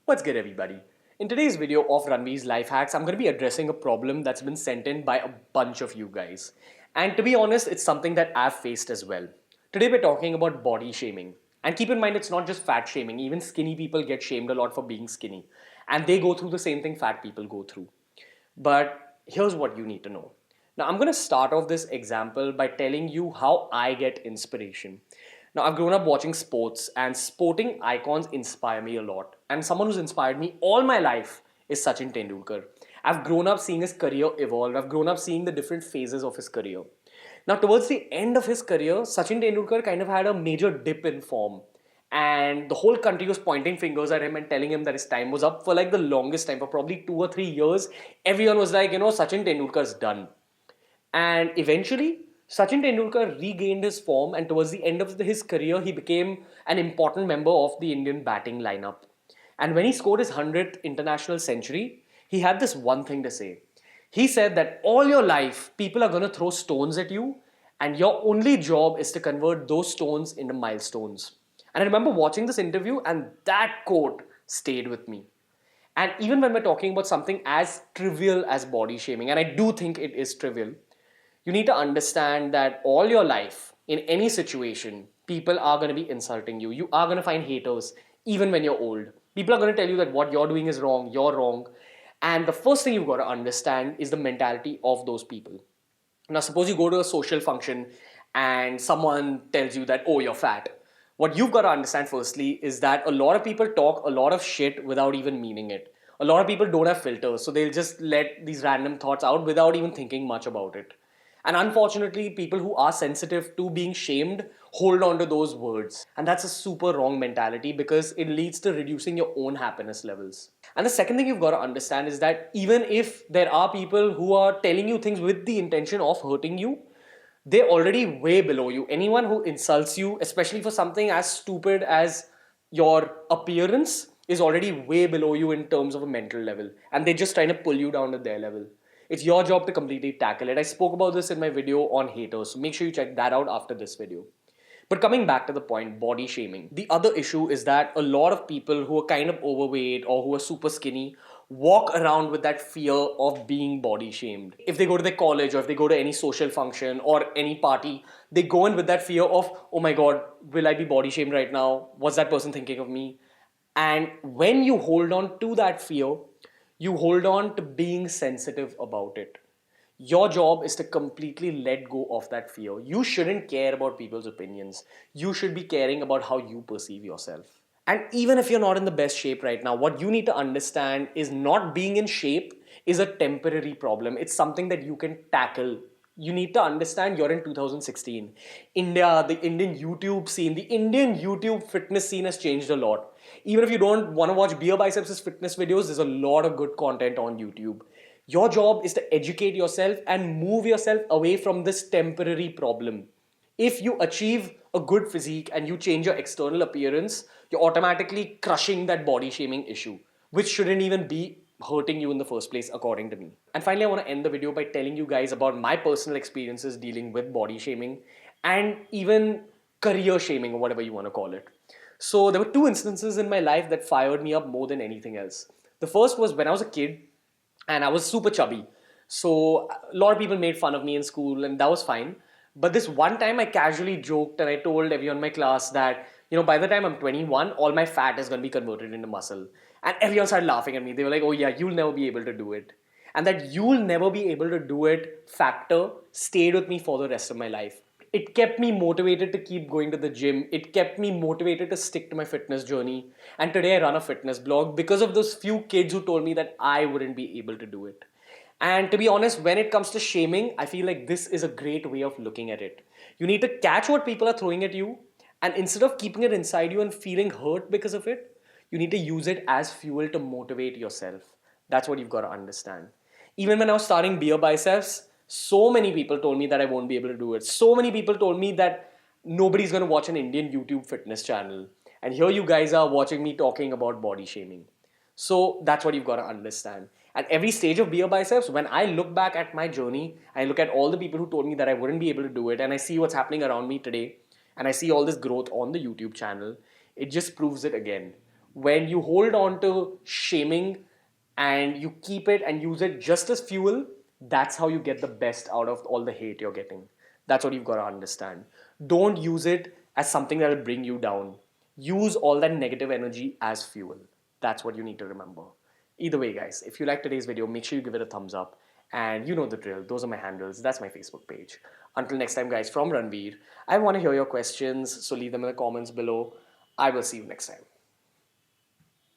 What's good, everybody? In today's video of Ranveer's Life Hacks, I'm going to be addressing a problem that's been sent in by a bunch of you guys. And to be honest, it's something that I've faced as well. Today, we're talking about body shaming. And keep in mind, it's not just fat shaming. Even skinny people get shamed a lot for being skinny. And they go through the same thing fat people go through. But here's what you need to know. Now, I'm going to start off this example by telling you how I get inspiration. Now, I've grown up watching sports, and sporting icons inspire me a lot. And someone who's inspired me all my life is Sachin Tendulkar. I've grown up seeing his career evolve, I've grown up seeing the different phases of his career. Now, towards the end of his career, Sachin Tendulkar kind of had a major dip in form. And the whole country was pointing fingers at him and telling him that his time was up for like the longest time, for probably 2 or 3 years. Everyone was like, Sachin Tendulkar's done. And eventually, Sachin Tendulkar regained his form, and towards the end of his career, he became an important member of the Indian batting lineup. And when he scored his 100th international century, he had this one thing to say. He said that all your life, people are going to throw stones at you, and your only job is to convert those stones into milestones. And I remember watching this interview, and that quote stayed with me. And even when we're talking about something as trivial as body shaming, and I do think it is trivial, you need to understand that all your life, in any situation, people are going to be insulting you. You are going to find haters, even when you're old. People are going to tell you that what you're doing is wrong, you're wrong. And the first thing you've got to understand is the mentality of those people. Now, suppose you go to a social function and someone tells you that, oh, you're fat. What you've got to understand firstly is that a lot of people talk a lot of shit without even meaning it. A lot of people don't have filters, so they'll just let these random thoughts out without even thinking much about it. And unfortunately, people who are sensitive to being shamed hold on to those words. And that's a super wrong mentality because it leads to reducing your own happiness levels. And the second thing you've got to understand is that even if there are people who are telling you things with the intention of hurting you, they're already way below you. Anyone who insults you, especially for something as stupid as your appearance, is already way below you in terms of a mental level. And they're just trying to pull you down to their level. It's your job to completely tackle it. I spoke about this in my video on haters, so make sure you check that out after this video. But coming back to the point, body shaming. The other issue is that a lot of people who are kind of overweight or who are super skinny walk around with that fear of being body shamed. If they go to their college or if they go to any social function or any party, they go in with that fear of, oh my God, will I be body shamed right now? What's that person thinking of me? And when you hold on to that fear, you hold on to being sensitive about it. Your job is to completely let go of that fear. You shouldn't care about people's opinions. You should be caring about how you perceive yourself. And even if you're not in the best shape right now, what you need to understand is not being in shape is a temporary problem. It's something that you can tackle. You need to understand you're in 2016. India, the Indian YouTube scene, the Indian YouTube fitness scene has changed a lot. Even if you don't want to watch BeerBiceps' fitness videos, there's a lot of good content on YouTube. Your job is to educate yourself and move yourself away from this temporary problem. If you achieve a good physique and you change your external appearance, you're automatically crushing that body shaming issue, which shouldn't even be hurting you in the first place, according to me. And finally, I want to end the video by telling you guys about my personal experiences dealing with body shaming and even career shaming, or whatever you want to call it. So there were two instances in my life that fired me up more than anything else. The first was when I was a kid and I was super chubby. So a lot of people made fun of me in school and that was fine. But this one time I casually joked and I told everyone in my class that, by the time I'm 21, all my fat is going to be converted into muscle. And everyone started laughing at me. They were like, oh yeah, you'll never be able to do it. And that you'll never be able to do it factor stayed with me for the rest of my life. It kept me motivated to keep going to the gym. It kept me motivated to stick to my fitness journey. And today I run a fitness blog because of those few kids who told me that I wouldn't be able to do it. And to be honest, when it comes to shaming, I feel like this is a great way of looking at it. You need to catch what people are throwing at you, and instead of keeping it inside you and feeling hurt because of it, you need to use it as fuel to motivate yourself. That's what you've got to understand. Even when I was starting BeerBiceps, so many people told me that I won't be able to do it. So many people told me that nobody's going to watch an Indian YouTube fitness channel. And here you guys are watching me talking about body shaming. So that's what you've got to understand. At every stage of BeerBiceps, when I look back at my journey, I look at all the people who told me that I wouldn't be able to do it, and I see what's happening around me today, and I see all this growth on the YouTube channel, it just proves it again. When you hold on to shaming and you keep it and use it just as fuel, that's how you get the best out of all the hate you're getting. That's what you've got to understand. Don't use it as something that will bring you down. Use all that negative energy as fuel. That's what you need to remember. Either way, guys, if you like today's video, make sure you give it a thumbs up. And you know the drill. Those are my handles. That's my Facebook page. Until next time, guys, from Ranveer, I want to hear your questions, so leave them in the comments below. I will see you next time.